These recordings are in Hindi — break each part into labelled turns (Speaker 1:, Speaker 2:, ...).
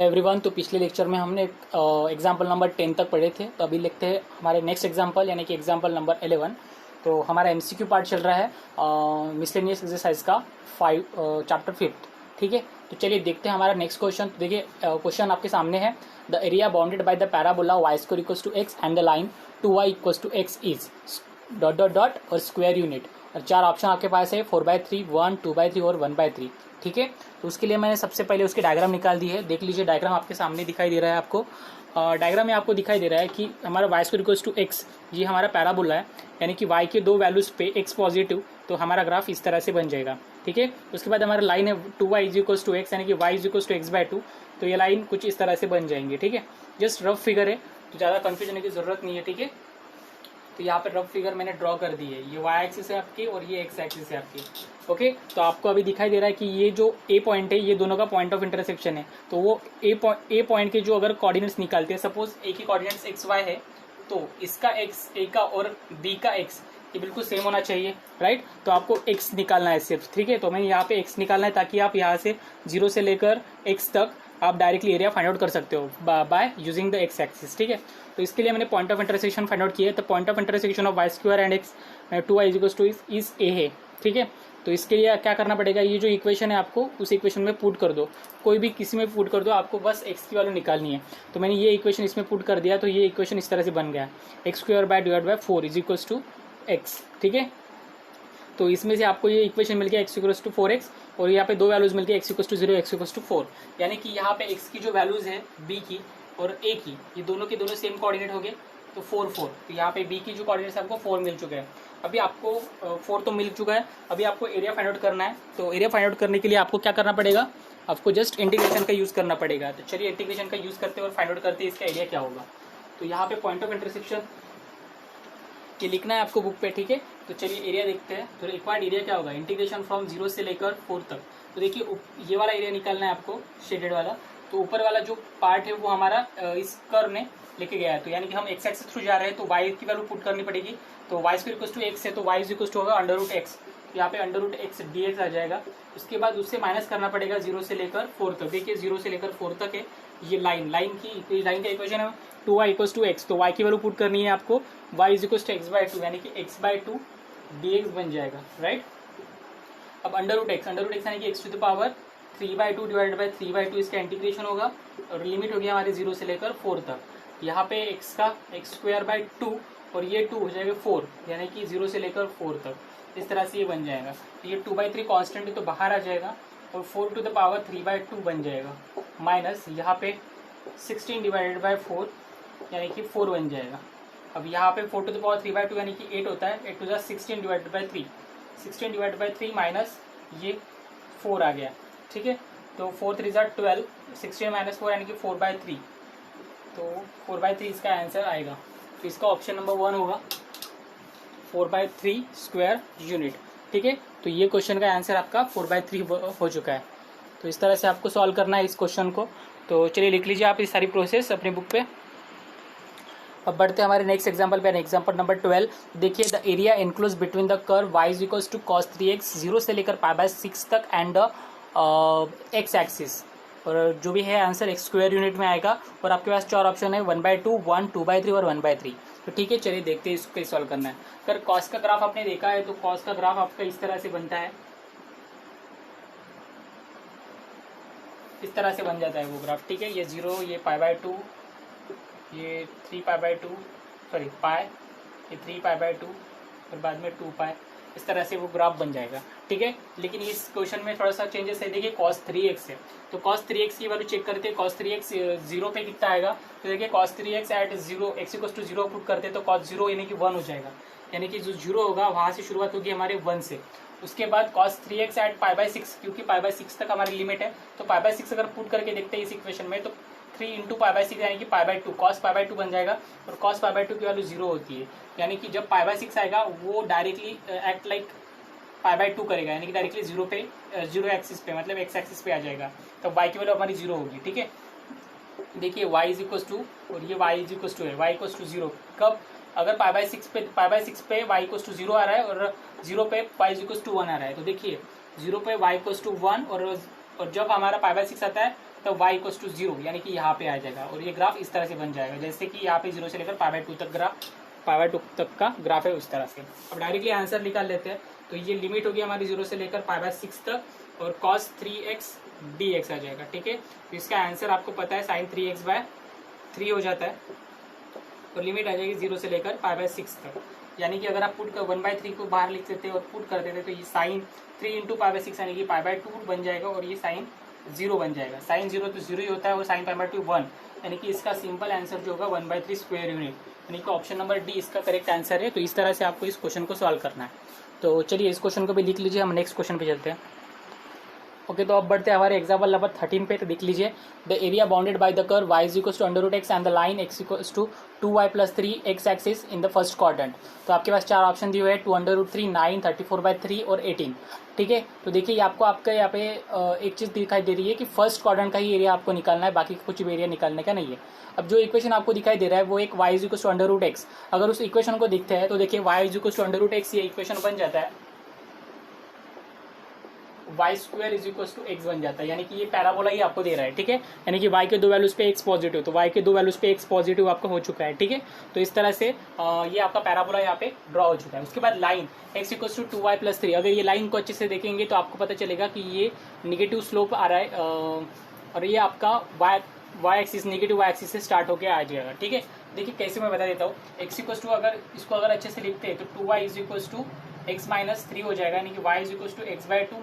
Speaker 1: एवरीवन, तो पिछले लेक्चर में हमने एग्जाम्पल नंबर 10 तक पढ़े थे। तो अभी लिखते हैं हमारे नेक्स्ट एग्जाम्पल यानी कि एग्जाम्पल नंबर 11। तो हमारा एमसीक्यू पार्ट चल रहा है मिसलेनियस एक्सरसाइज का 5 चैप्टर 5। ठीक है, तो चलिए देखते हैं हमारा नेक्स्ट क्वेश्चन। देखिए क्वेश्चन आपके सामने है। The area bounded by the parabola y square equals to x and the line 2y equals to x is dot dot dot और स्क्वायर यूनिट। और चार ऑप्शन आपके पास है 4/3, 1, 2/3 और 1/3। ठीक है, तो उसके लिए मैंने सबसे पहले उसकी डायग्राम निकाल दी है। देख लीजिए, डायग्राम आपके सामने दिखाई दे रहा है आपको। डायग्राम में आपको दिखाई दे रहा है कि हमारा y square equals to x, ये हमारा पैराबोला है, यानी कि वाई के दो वैल्यूज पे एक्स पॉजिटिव, तो हमारा ग्राफ इस तरह से बन जाएगा। ठीक है, उसके बाद हमारा लाइन है 2y is equals to x, यानी कि y is equals to x/2, तो ये लाइन कुछ इस तरह से बन जाएंगे। ठीक है, जस्ट रफ फिगर है, तो ज़्यादा कन्फ्यूजन होने की जरूरत नहीं है। ठीक है, तो यहाँ पे रफ फिगर मैंने ड्रॉ कर दी है। ये वाई एक्सिस है आपकी और ये एक्स एक्सिस है आपकी। ओके, तो आपको अभी दिखाई दे रहा है कि ये जो ए पॉइंट है ये दोनों का पॉइंट ऑफ इंटरसेक्शन है। तो वो ए पॉइंट के जो अगर कोऑर्डिनेट्स निकालते हैं, सपोज ए की कोऑर्डिनेट्स एक्स वाई है, तो इसका एक्स ए का और बी का एक्स ये बिल्कुल सेम होना चाहिए, राइट। तो आपको एक्स निकालना है सिर्फ। ठीक है, तो मैंने यहाँ पे एक्स निकालना है ताकि आप यहाँ से 0 से लेकर एक्स तक आप डायरेक्टली एरिया फाइंड आउट कर सकते हो by using the x axis. ठीक है, तो इसके लिए मैंने point of intersection find out किया है। तो point of intersection of y square and x 2y equals to is a है। ठीक है, तो इसके लिए क्या करना पड़ेगा, ये जो इक्वेशन है आपको उस इक्वेशन में पुट कर दो, कोई भी किसी में पुट कर दो, आपको बस एक्स की वैल्यू निकालनी है। तो मैंने ये इक्वेशन इसमें पुट कर दिया, तो ये इक्वेशन इस तरह से बन गया, x square by divide by 4 is equals to x. ठीक है, तो इसमें से आपको ये इक्वेशन मिल गया एक्स इक्वल्स टू 4x, और यहाँ पे दो वैल्यूज मिल गई x equals to 0, x equals to 4, यानी कि यहाँ पे एक्स की जो वैल्यूज है बी की और ए की, ये दोनों के दोनों सेम कोऑर्डिनेट हो गए, तो 4 4। तो यहाँ पे बी की जो कोऑर्डिनेट है आपको 4 मिल चुका है। अभी आपको 4 तो मिल चुका है, अभी आपको एरिया फाइंड आउट करना है। तो एरिया फाइंड आउट करने के लिए आपको क्या करना पड़ेगा, आपको जस्ट इंटीग्रेशन का यूज करना पड़ेगा। तो चलिए इंटीग्रेशन का यूज करते हैं और फाइंड आउट करते हैं इसका एरिया क्या होगा। तो यहाँ पे पॉइंट ऑफ इंटरसेक्शन ये लिखना है आपको बुक पे। ठीक है, तो चलिए एरिया देखते हैं। तो रिक्वायर्ड एरिया क्या होगा, इंटीग्रेशन फ्रॉम 0 से लेकर 4 तक। तो देखिए ये वाला एरिया निकालना है आपको, शेडेड वाला। तो ऊपर वाला जो पार्ट है वो हमारा इस कर्व ने लेके गया है, तो यानी कि हम एक्स एक्सिस थ्रू जा रहे हैं, तो वाई की वैल्यू पुट करनी पड़ेगी। तो y square equals to x है, तो वाई इज इक्वल्स टू होगा √x, यहाँ पे √x dx आ जाएगा। उसके बाद उससे माइनस करना पड़ेगा 0 से लेकर 4 तक। देखिए 0 से लेकर 4 तक है ये लाइन लाइन का इक्वेशन है 2y इक्वल्स टू एक्स। तो y की वैल्यू पुट करनी है आपको, y is equals to x/2, यानी कि x/2 dx बन जाएगा, राइट। अब √x यानी कि x to the power 3/2 divided by 3/2 इसका इंटीग्रेशन होगा, और लिमिट होगी हमारे 0 से लेकर 4 तक। यहाँ पे x का x²/2 और ये 2 हो जाएगा 4, यानी कि 0 से लेकर 4 तक। इस तरह से ये बन जाएगा। तो ये 2/3 कॉन्स्टेंट है तो बाहर आ जाएगा, और 4 टू द पावर 3/2 बन जाएगा, माइनस यहाँ पे 16 डिवाइडेड बाई 4 यानी कि 4 बन जाएगा। अब यहाँ पे 4 टू द पावर 3/2 यानी कि 8 होता है, 8 to the 16 divided by 3, 16 divided by 3 minus ये 4 आ गया। ठीक है, तो 4 3 ज़ा 12, 16 माइनस 4 यानी कि 4/3, तो 4/3 इसका आंसर आएगा। तो इसका ऑप्शन नंबर 1 होगा 4/3 स्क्वायर यूनिट। ठीक है, तो ये क्वेश्चन का आंसर आपका 4/3 हो चुका है। तो इस तरह से आपको सॉल्व करना है इस क्वेश्चन को। तो चलिए लिख लीजिए आप इस सारी प्रोसेस अपनी बुक पे। अब बढ़ते हैं हमारे नेक्स्ट एग्जांपल पे, एग्जांपल नंबर 12। देखिए the area enclose between the curve y is equals to cos 3x 0 से लेकर π/6 तक एंड एक्स एक्सिस, और जो भी है आंसर एक्स स्क्वायर यूनिट में आएगा। और आपके पास चार ऑप्शन है 1/2, 1, 2/3 और 1/3। तो ठीक है, चलिए देखते हैं इसको सॉल्व करना है। अगर कॉस का ग्राफ आपने देखा है तो कॉस का ग्राफ आपका इस तरह से बनता है, इस तरह से बन जाता है वो ग्राफ। ठीक है, ये 0, ये π/2, ये 3π/2, सॉरी पाई, ये 3π/2 और बाद में 2π, इस तरह से वो ग्राफ बन जाएगा। ठीक है, लेकिन इस क्वेश्चन में थोड़ा सा चेंजेस है। देखिए cos 3x है, तो cos 3x की वैल्यू चेक करते हैं। cos 3x 0 पे कितना आएगा, तो देखिए cos 3x at 0, x equals to 0 put करते हैं, तो cos 0 यानी कि 1 हो जाएगा, यानी कि जो 0 होगा वहाँ से शुरुआत होगी हमारे 1 से। उसके बाद cos 3x एट π/6, क्योंकि π/6 तक हमारी लिमिट है, तो π/6 अगर पुट करके देखते हैं इस इक्वेशन में, तो 3 इंटू π/6 यानी कि π/2, cos π/2 बन जाएगा, और cos π/2 की वैल्यू 0 होती है, यानी कि जब π/6 आएगा वो डायरेक्टली एक्ट लाइक π/2 करेगा, यानी कि डायरेक्टली 0 पे 0 एक्सिस पे, मतलब एक्स एक्सिस पे आ जाएगा, तो y की वैल्यू हमारी 0 होगी। ठीक है, देखिए y इज इक्वल्स टू, और ये y इज इक्वल्स टू है, y इक्वल्स टू 0 कब, अगर π/6 पे y इक्वल्स टू 0 आ रहा है और 0 पे y इक्वल्स टू 1 आ रहा है। तो देखिए 0 पे y इक्वल्स टू 1, और जब हमारा π/6 आता है तब y इक्वल टू 0 यानी कि यहाँ पे आ जाएगा और ये ग्राफ इस तरह से बन जाएगा, जैसे कि यहाँ पे 0 से लेकर π/2 तक π/2 तक का ग्राफ है उस तरह से। अब डायरेक्टली आंसर निकाल लेते हैं। तो ये लिमिट होगी हमारी 0 से लेकर π/6 तक और cos 3x dx आ जाएगा। ठीक है, तो इसका आंसर आपको पता है sin 3x/3 हो जाता है और लिमिट आ जाएगी 0 से लेकर π/6 तक। यानी कि अगर आप पुट 1/3 को बाहर लिख देते और पुट कर देते तो ये sin 3 × π/6 यानी कि π/2 बन जाएगा और ये sin 0 बन जाएगा। sin 0 तो 0 ही होता है और sin π/2 1, यानी कि इसका सिंपल आंसर जो होगा 1/3 स्क्वायर यूनिट, यानी कि ऑप्शन नंबर डी इसका करेक्ट आंसर है। तो इस तरह से आपको इस क्वेश्चन को सॉल्व करना है। तो चलिए इस क्वेश्चन को भी लिख लीजिए, हम नेक्स्ट क्वेश्चन पे चलते हैं। ओके, तो अब बढ़ते हैं हमारे एग्जाम्पल नंबर 13 पे। तो देख लीजिए, the area bounded by the curve y is equal to √x and the line x equal to 2y + 3 x axis in the first quadrant. तो आपके पास चार ऑप्शन दिए हुए हैं, 2 √3, 9, 34/3 और 18। ठीक है, तो देखिए आपका यहाँ पे एक चीज़ दिखाई दे रही है कि फर्स्ट क्वाड्रेंट का ही एरिया आपको निकालना है, बाकी कुछ भी एरिया निकालने का नहीं है। अब जो इक्वेशन आपको दिखाई दे रहा है वो एक y is equal to √x, अगर उस इक्वेशन को देखते हैं तो देखिए y is equal to √x, ये इक्वेशन बन जाता है y² is equal to x बन जाता है, यानी कि ये पैराबोला ही आपको दे रहा है। ठीक है, यानी कि y के दो वैल्यूज पे x पॉजिटिव, तो y के दो वैल्यूज पे x पॉजिटिव आपका हो चुका है। ठीक है, तो इस तरह से ये आपका पैराबोला यहाँ पे ड्रॉ हो चुका है। उसके बाद line x equal to 2y + 3, अगर ये लाइन को अच्छे से देखेंगे तो आपको पता चलेगा कि ये निगेटिव स्लोप आ रहा है और ये आपका y axis negative y axis से स्टार्ट होकर आ जाएगा। ठीक है, देखिए कैसे मैं बता देता हूँ। x इक्वल टू अगर इसको अगर अच्छे से लिखते हैं तो 2y is equal to x - 3 हो जाएगा, यानी कि y is equal to x/2 -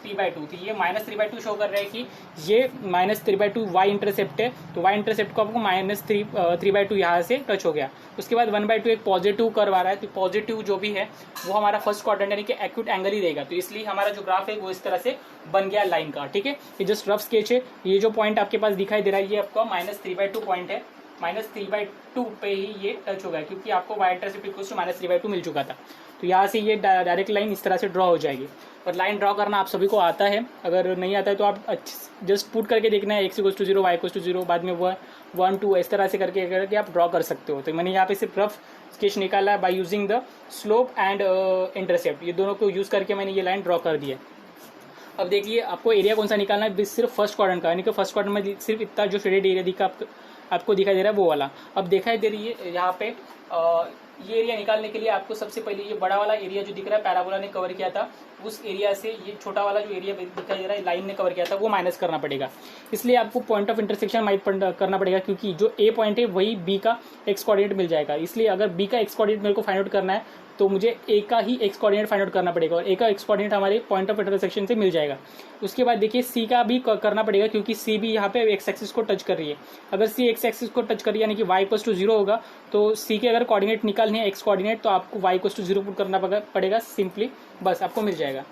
Speaker 1: 3/2। तो ये -3/2 शो कर रहा है कि ये -3/2 y इंटरसेप्ट है, तो y इंटरसेप्ट को आपको -3/2 यहाँ से टच हो गया। उसके बाद 1/2 एक पॉजिटिव कर्व आ रहा है, तो पॉजिटिव जो भी है वो हमारा फर्स्ट क्वाड्रेंट यानी कि एक्यूट एंगल ही देगा। तो इसलिए हमारा जो ग्राफ है वो इस तरह से बन गया लाइन का। ठीक है, ये जस्ट रफ स्केच है। ये जो पॉइंट आपके पास दिखाई दे रहा है ये आपका -3/2 पॉइंट है, -3/2 पे ही ये टच होगा क्योंकि आपको y इंटरसेप्ट इक्वल टू -3/2 मिल चुका था। तो यहाँ से ये डायरेक्ट लाइन इस तरह से ड्रॉ हो जाएगी। और लाइन ड्रॉ करना आप सभी को आता है, अगर नहीं आता है तो आप जस्ट पुट करके देखना है x equal to 0, y equal to 0, बाद में 1 2 इस तरह से करके आप ड्रॉ कर सकते हो। तो मैंने यहाँ पे सिर्फ रफ स्केच निकाला है bye using the slope and intercept, ये दोनों को यूज़ करके मैंने ये लाइन ड्रॉ कर दी है। अब देखिए आपको एरिया कौन सा निकालना है, सिर्फ फर्स्ट क्वाड्रेंट का, यानी कि फर्स्ट क्वाड्रेंट में सिर्फ इतना जो शेडेड एरिया आपको दिखाई दे रहा है वो वाला। अब दिखाई दे रही है यहाँ पे ये एरिया निकालने के लिए आपको सबसे पहले ये बड़ा वाला एरिया जो दिख रहा है पैराबोला ने कवर किया था, उस एरिया से ये छोटा वाला जो एरिया दिखाई दे रहा है लाइन ने कवर किया था वो माइनस करना पड़ेगा। इसलिए आपको पॉइंट ऑफ इंटरसेक्शन माइट करना पड़ेगा, क्योंकि जो ए पॉइंट है वही बी का एक्स कोऑर्डिनेट मिल जाएगा। इसलिए अगर बी का एक्स कोऑर्डिनेट मेरे को फाइंड आउट करना है तो मुझे ए का ही एक्स कोऑर्डिनेट फाइंड आउट करना पड़ेगा और ए का एक्स कोऑर्डिनेट हमारे पॉइंट ऑफ इंटरसेक्शन से मिल जाएगा। उसके बाद देखिए सी का भी करना पड़ेगा, क्योंकि सी भी यहाँ पे एक्स एक्सिस को टच कर रही है। अगर सी एक्स एक्सिस को टच कर रही है यानी कि y इक्वल टू 0 होगा, तो सी के अगर कोऑर्डिनेट निकालने हैं एक्स कोऑर्डिनेट तो आपको y इक्वल टू 0 पुट करना पड़ेगा सिंपली, बस आपको मिल जाएगा।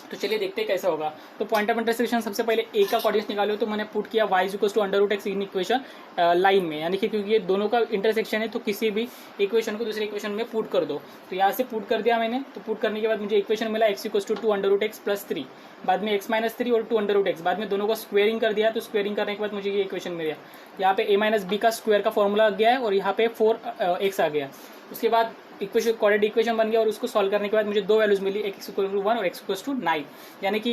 Speaker 1: तो चलिए देखते हैं कैसा होगा। तो पॉइंट ऑफ इंटरसेक्शन सबसे पहले ए का कोऑर्डिनेट निकालो, तो मैंने पुट किया y equal to √x in equation line में, यानी कि क्योंकि ये दोनों का इंटरसेक्शन है तो किसी भी इक्वेशन को दूसरे इक्वेशन में पुट कर दो। तो यहाँ से पुट कर दिया मैंने, तो पुट करने के बाद मुझे इक्वेशन मिला x इक्वल टू 2 √x + 3, बाद में x - 3 और 2 √x, बाद में दोनों को स्क्वेयरिंग कर दिया। तो स्क्वेयरिंग करने के बाद मुझे ये इक्वेशन मिल गया। यहाँ पे a - b का स्क्वायर का फॉर्मूला आ गया है और यहाँ पे 4x आ गया। उसके बाद इक्वेशन कोऑर्डिनेट इक्वेशन बन गया और उसको सॉल्व करने के बाद मुझे दो वैल्यूज मिली, x इक्वल टू 1 और x इक्वल टू 9। यानी कि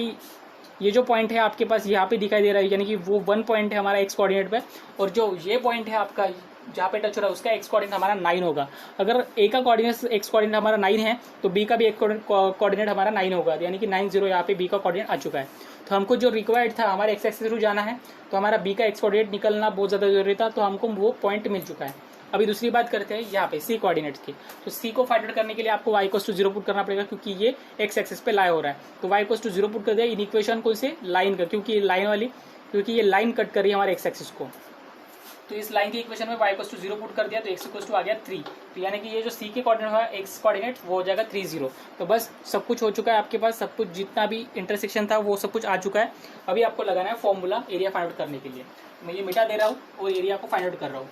Speaker 1: ये जो पॉइंट है आपके पास यहाँ पे दिखाई दे रहा है, यानी कि वो 1 पॉइंट है हमारा x कोऑर्डिनेट पे, और जो ये पॉइंट है आपका जहाँ पे टच हो रहा है उसका x कोऑर्डिनेट हमारा 9 होगा। अगर a का कोऑर्डिनेट x कोऑर्डिनेट हमारा 9 है तो b का भी कोऑर्डिनेट हमारा 9 होगा, यानी कि 9 0 यहाँ पे b का कोऑर्डिनेट आ चुका है। तो हमको जो रिक्वायर्ड था हमारे x एक्सिस थ्रू जाना है, तो हमारा b का x कोऑर्डिनेट निकलना बहुत ज़्यादा जरूरी था, तो हमको वो पॉइंट मिल चुका है। अभी दूसरी बात करते हैं यहाँ पे सी कोऑर्डिनेट्स की। तो सी को फाइंड आउट करने के लिए आपको y इक्वल टू 0 पुट करना पड़ेगा, क्योंकि ये x एक्सिस पे लाई हो रहा है। तो y इक्वल टू 0 पुट कर दिया इन इक्वेशन को से लाइन का, क्योंकि ये लाइन कट कर रही है हमारे x एक्सिस को। तो इस लाइन की इक्वेशन में y इक्वल टू 0 पुट कर दिया तो x इक्वल टू आ गया 3। तो यानी कि ये जो c के कोऑर्डिनेट हुआ x कोऑर्डिनेट वो हो जाएगा 3 0। तो बस सब कुछ हो चुका है आपके पास, सब कुछ जितना भी इंटरसेक्शन था वो सब कुछ आ चुका है। अभी आपको लगाना है फॉर्मूला एरिया फाइंड आउट करने के लिए। मैं ये मिटा दे रहा हूँ और एरिया को फाइंड आउट कर रहा हूँ।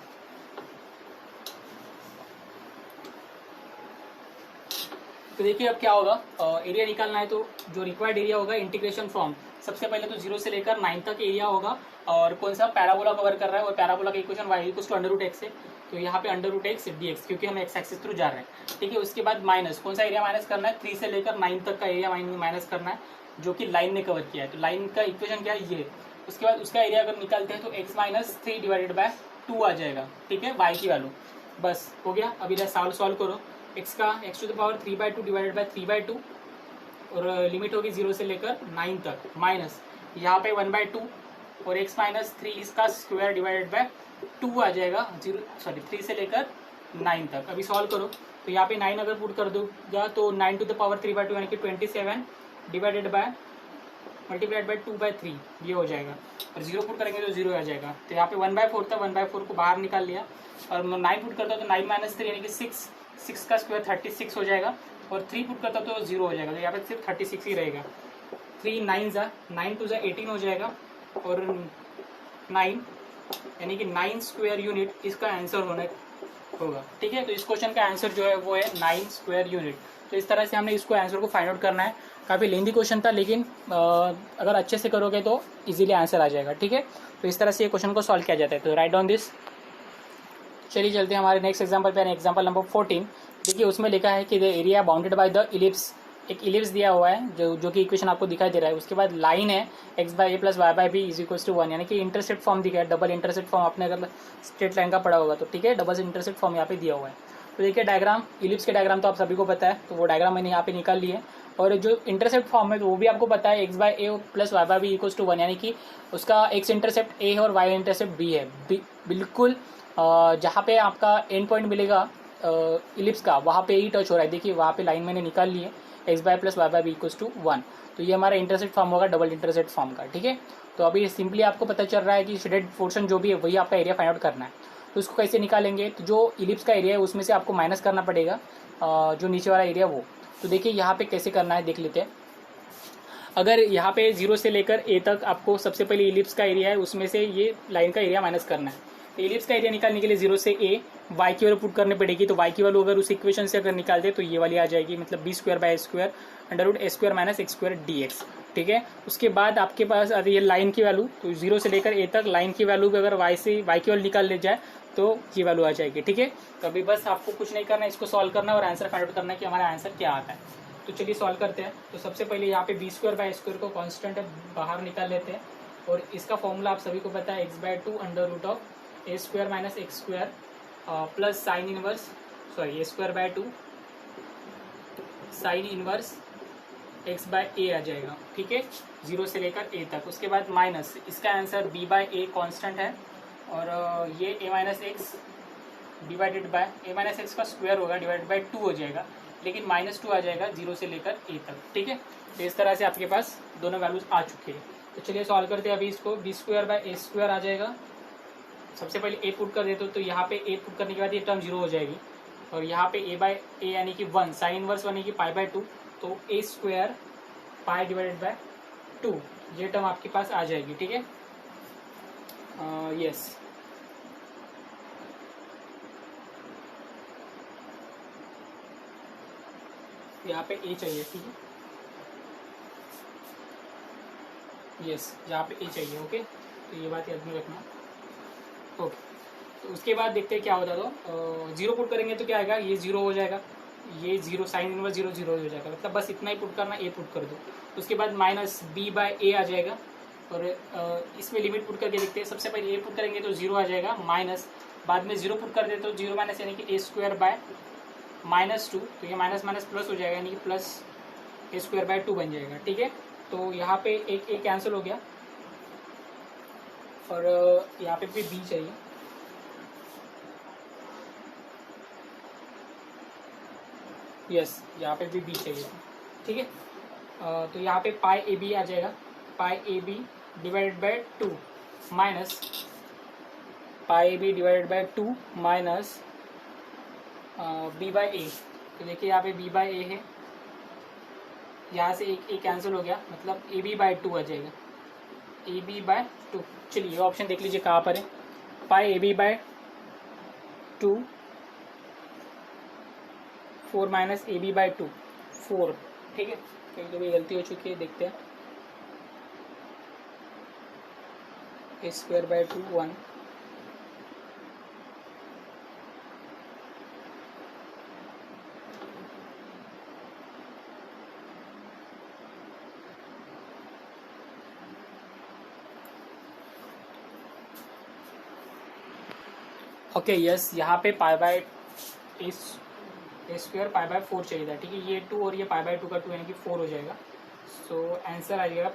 Speaker 1: तो देखिए अब क्या होगा, एरिया निकालना है तो जो रिक्वायर्ड एरिया होगा इंटीग्रेशन फ्रॉम, सबसे पहले तो 0 से लेकर 9 तक एरिया होगा, और कौन सा पैराबोला कवर कर रहा है, और पैराबोला का equation y equal to √x है, तो यहाँ पे √x dx, क्योंकि हम x एक्सिस थ्रू जा रहे हैं। ठीक है, उसके बाद माइनस, कौन सा एरिया माइनस करना है, 3 से लेकर 9 तक का एरिया माइनस करना है जो कि लाइन ने कवर किया है। तो लाइन का इक्वेशन क्या है, ये उसके बाद उसका एरिया अगर निकालते हैं तो x माइनस 3 डिवाइडेड बाय 2 आ जाएगा, ठीक है, y की वैल्यू। बस हो गया। अब इधर सॉल्व करो, x का x to the power 3/2 divided by 3/2 और लिमिट होगी 0 से लेकर 9 तक, माइनस यहाँ पे 1/2 और x माइनस 3 इसका स्क्वायर डिवाइडेड बाय 2 आ जाएगा, 3 से लेकर 9 तक। अभी सॉल्व करो तो यहाँ पे 9 अगर पुट कर दूंगा तो 9 टू द पावर 3/2 यानी कि 27 डिवाइडेड बाय मल्टीप्लाइड बाय 2/3 ये हो जाएगा, और 0 पुट करेंगे तो 0 आ जाएगा। तो यहाँ पे 1/4 था, 1/4 को बाहर निकाल लिया, और 9 पुट करता तो 9 माइनस 3 यानी कि 6 का स्क्वायर 36 हो जाएगा, और 3 पुट करता तो 0 हो जाएगा, तो यहाँ पे सिर्फ 36 ही रहेगा। 3 9 2 18 हो जाएगा, और 9 यानी कि 9 स्क्वायर यूनिट इसका आंसर होगा, ठीक है। तो इस क्वेश्चन का आंसर जो है वो है 9 स्क्वायर यूनिट। तो इस तरह से हमने इसको आंसर को फाइंड आउट करना है। काफ़ी लेंदी क्वेश्चन था, लेकिन अगर अच्छे से करोगे तो इजीली आंसर आ जाएगा, ठीक है। तो इस तरह से ये क्वेश्चन को सॉल्व किया जाता है। तो राइट डाउन दिस। चलिए चलते हैं हमारे नेक्स्ट एग्जांपल पे, एग्जांपल नंबर 14। देखिए उसमें लिखा है कि the area bounded by the ellipse, एक इलिप्स दिया हुआ है जो कि इक्वेशन आपको दिखाई दे रहा है। उसके बाद लाइन है x/a + y/b = 1, यानी कि इंटरसेप्ट फॉर्म दिखा है, डबल इंटरसेप्ट फॉर्म आपने अगर स्ट्रेट लाइन का पढ़ा होगा तो, ठीक है, डबल इंटरसेप्ट फॉर्म यहाँ पे दिया हुआ है। तो देखिए डायग्राम, इलिप्स के डायग्राम तो आप सभी को पता है, तो वो डायग्राम मैंने यहाँ पे निकाल ली है। और जो इंटरसेप्ट फॉर्म है तो वो भी आपको पता है, x/a + y/b = 1, यानी कि उसका x इंटरसेप्ट a है और y इंटरसेप्ट b है। बिल्कुल जहाँ पे आपका एंड पॉइंट मिलेगा इलिप्स का, वहाँ पे ही टच हो रहा है। देखिए वहाँ पे लाइन मैंने निकाल ली है, x/a + y/b = 1। तो ये हमारा इंटरसेप्ट फॉर्म होगा डबल इंटरसेप्ट फॉर्म का, ठीक है। तो अभी सिंपली आपको पता चल रहा है कि शेडेड पोर्शन जो भी है वही आपका एरिया फाइंड आउट करना है। तो उसको कैसे निकालेंगे, तो जो इलिप्स का एरिया है उसमें से आपको माइनस करना पड़ेगा जो नीचे वाला एरिया वो। तो देखिए यहाँ पे कैसे करना है देख लेते हैं। अगर यहाँ पे 0 से लेकर a तक आपको सबसे पहले इलिप्स का एरिया है, उसमें से ये लाइन का एरिया माइनस करना है। तो इलिप्स का एरिया निकालने के लिए 0 से a y की वैल्यू पुट करनी पड़ेगी। तो y की वैल्यू अगर उस इक्वेशन से अगर निकालते तो ये वाली आ जाएगी, मतलब b² / a² - x² dx, ठीक है। उसके बाद आपके पास आती है लाइन की वैल्यू। तो 0 से लेकर a तक लाइन की वैल्यू अगर y की वैल्यू निकाल ले जाए तो ये वैल्यू आ जाएगी, ठीक है। तो अभी बस आपको कुछ नहीं करना है, इसको सॉल्व करना है और आंसर फाइंड आउट करना है कि हमारा आंसर क्या आता है। तो चलिए सॉल्व करते हैं। तो सबसे पहले यहाँ पे b² को कांस्टेंट है बाहर निकाल लेते हैं, और इसका फॉर्मूला आप सभी को पता है, x/2 √ a² - x² plus sine inverse a²/2 sine inverse x/a आ जाएगा, ठीक है, 0 से लेकर a तक। उसके बाद माइनस इसका आंसर b/a कांस्टेंट है, और ये a-x डिवाइडेड बाय a-x का स्क्वायर होगा डिवाइडेड बाय 2 हो जाएगा, लेकिन -2 आ जाएगा 0 से लेकर a तक, ठीक है। तो इस तरह से आपके पास दोनों वैल्यूज आ चुके हैं। तो चलिए सॉल्व करते हैं अभी इसको। b² आ जाएगा। सबसे पहले a पुट कर देते हो, तो यहाँ पे a पुट करने के बाद ये टर्म 0 हो जाएगी, और यहाँ पे a/a यानी कि 1 साइन इनवर्स यानी कि π/2, तो a² π डिवाइडेड बाय 2 ये टर्म आपके पास आ जाएगी, ठीक है। यस यहाँ पे a चाहिए, ठीक है, यस यहाँ पे a चाहिए, ओके। तो ये बात याद में रखना, ओके। तो उसके बाद देखते हैं क्या होता है। तो 0 पुट करेंगे तो क्या आएगा, ये 0 हो जाएगा, ये 0 साइन इनवर्स 0 0 हो जाएगा, मतलब बस इतना ही पुट करना, a पुट कर दो। उसके बाद माइनस b/a आ जाएगा, और इसमें लिमिट पुट करके देखते हैं। सबसे पहले a पुट करेंगे तो 0 आ जाएगा, माइनस बाद में 0 पुट कर देते तो 0 माइनस यानी कि a² -2, तो ये माइनस माइनस प्लस हो जाएगा, यानी कि प्लस a² 2 बन जाएगा, ठीक है। तो यहाँ पे एक a कैंसिल हो गया, और यहाँ पे भी b चाहिए, यस यहाँ पे भी b चाहिए, ठीक है। तो यहाँ पे π/ab आ जाएगा, π/ab divided by 2 minus π/ab divided by 2 minus b/a। तो देखिए यहाँ पे b/a है, यहाँ से एक a कैंसिल हो गया, मतलब ab/2 आ जाएगा, ab/2। चलिए ये ऑप्शन देख लीजिए कहाँ पर है, π/ab/2 4 माइनस ab/2 4, ठीक है। कहीं तो भी गलती हो चुकी है, देखते हैं। a² 2 1, ओके यस, यहाँ पे pi by A square pi by 4 चाहिए था, ठीक है। ये 2 और ये पाई बाय 2 का 2 यानी कि 4 हो जाएगा। सो आंसर आ जाएगा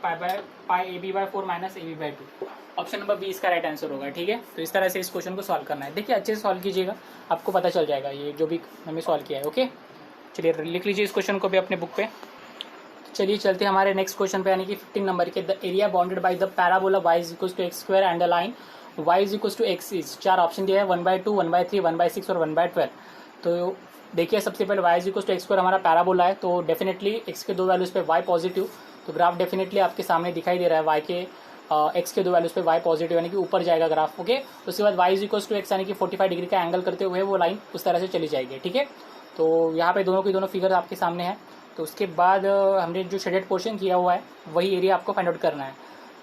Speaker 1: pi a b by 4 minus a b by 2। Option number b इसका राइट आंसर होगा, ठीक है। तो इस तरह से इस क्वेश्चन को सॉल्व करना है। देखिए अच्छे से सॉल्व कीजिएगा, आपको पता चल जाएगा ये जो भी हमें सॉल्व किया है। ओके चलिए लिख लीजिए इस क्वेश्चन को भी अपने बुक पे। चलिए चलते हैं हमारे नेक्स्ट क्वेश्चन पे, यानी कि 15 नंबर के। The area bounded by the parabola y is equal to x square and the line y is equal to x is. 4 option दिया है, 1/2, 1/3, 1/6 और 1/12। तो देखिए सबसे पहले y is equal to x square हमारा पैराबोला है, तो डेफिनेटली x के 2 वैल्यूज पे y पॉजिटिव, तो ग्राफ डेफिनेटली आपके सामने दिखाई दे रहा है। y के x के 2 वैल्यूज पे y पॉजिटिव यानी कि ऊपर जाएगा ग्राफ। ओके उसके बाद y is equal to x यानी कि 45 डिग्री का एंगल करते हुए वो लाइन उस तरह से चली जाएगी, ठीक है। तो यहाँ पे दोनों की दोनों फिगर आपके सामने है। तो उसके बाद हमने जो शेडेड पोर्शन किया हुआ है वही एरिया आपको फाइंड आउट करना है।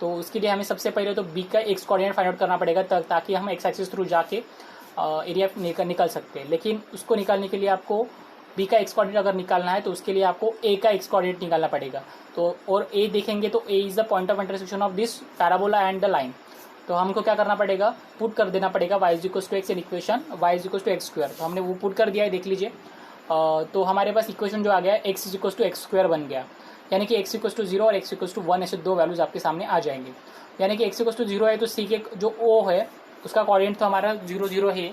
Speaker 1: तो उसके लिए हमें सबसे पहले तो बी का एक्स कोऑर्डिनेट फाइंड आउट करना पड़ेगा ताकि हम एक्स एक्सिस थ्रू जाके एरिया निकल सकते हैं। लेकिन उसको निकालने के लिए आपको बी का एक्स कोऑर्डिनेट अगर निकालना है तो उसके लिए आपको ए का एक्स कोऑर्डिनेट निकालना पड़ेगा। तो और ए देखेंगे तो A is the point of intersection of this parabola and the line. तो हमको क्या करना पड़ेगा, पुट कर देना पड़ेगा y is equal to x in equation y is equal to x square. तो हमने वो पुट कर दिया है, देख लीजिए। तो हमारे पास इक्वेशन जो आ गया x is equal to x square बन गया, यानी कि x इक्वल टू 0 और x इक्वल टू 1 ऐसे दो वैल्यूज आपके सामने आ जाएंगे। यानी कि x इक्वल टू 0 है तो c के जो o है उसका कोऑर्डिनेट तो हमारा 0 0 है,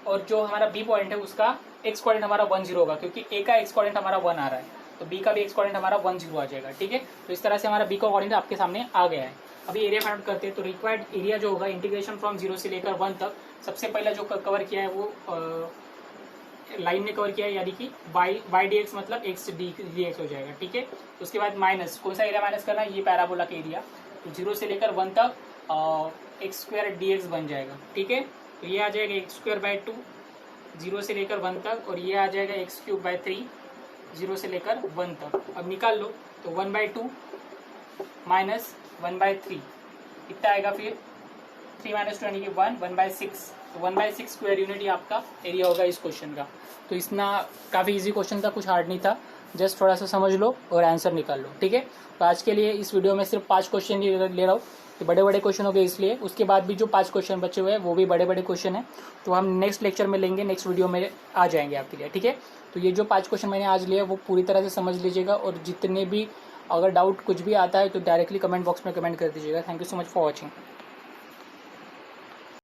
Speaker 1: और जो हमारा b पॉइंट है उसका x कोऑर्डिनेट हमारा 1 0 होगा, क्योंकि a का x कोऑर्डिनेट हमारा 1 आ रहा है, तो b का भी x कोऑर्डिनेट हमारा 1 0 आ जाएगा, ठीक है। तो इस तरह से हमारा b का कोऑर्डिनेट आपके सामने आ गया है। अभी एरिया फाइंड आउट करते हैं। तो रिक्वायर्ड एरिया जो होगा इंटीग्रेशन फ्रॉम 0 से लेकर 1 तक, सबसे पहला जो कवर किया है वो लाइन ने कवर किया है, यानी कि y dx मतलब x dx हो जाएगा, ठीक है। उसके बाद माइनस, कौन सा एरिया माइनस करना है, ये पैराबोला का एरिया। तो 0 से लेकर 1 तक एक्स स्क्वायर dx बन जाएगा, ठीक है। तो ये आ जाएगा एक्स स्क्वायर बाय 2 0 से लेकर 1 तक, और ये आ जाएगा एक्स क्यूब बाय 3 0 से लेकर 1 तक। अब निकाल लो, तो 1/2 माइनस 1/3 कितना आएगा, फिर 3 - 2 यानी कि 1/6। तो 1/6 स्क्वायर यूनिट ही आपका एरिया होगा इस क्वेश्चन का। तो इसना काफ़ी इजी क्वेश्चन था, कुछ हार्ड नहीं था, जस्ट थोड़ा सा समझ लो और आंसर निकाल लो, ठीक है। तो आज के लिए इस वीडियो में सिर्फ 5 क्वेश्चन ले रहा हूँ, तो बड़े बड़े क्वेश्चन हो गए इसलिए। उसके बाद भी जो 5 क्वेश्चन बचे हुए हैं वो भी बड़े बड़े क्वेश्चन हैं, तो हम नेक्स्ट लेक्चर में लेंगे, नेक्स्ट वीडियो में आ जाएंगे आपके लिए, ठीक है। तो ये जो 5 क्वेश्चन मैंने आज लिए वो पूरी तरह से समझ लीजिएगा, और जितने भी अगर डाउट कुछ भी आता है तो डायरेक्टली कमेंट बॉक्स में कमेंट कर दीजिएगा। Thank you so much for watching.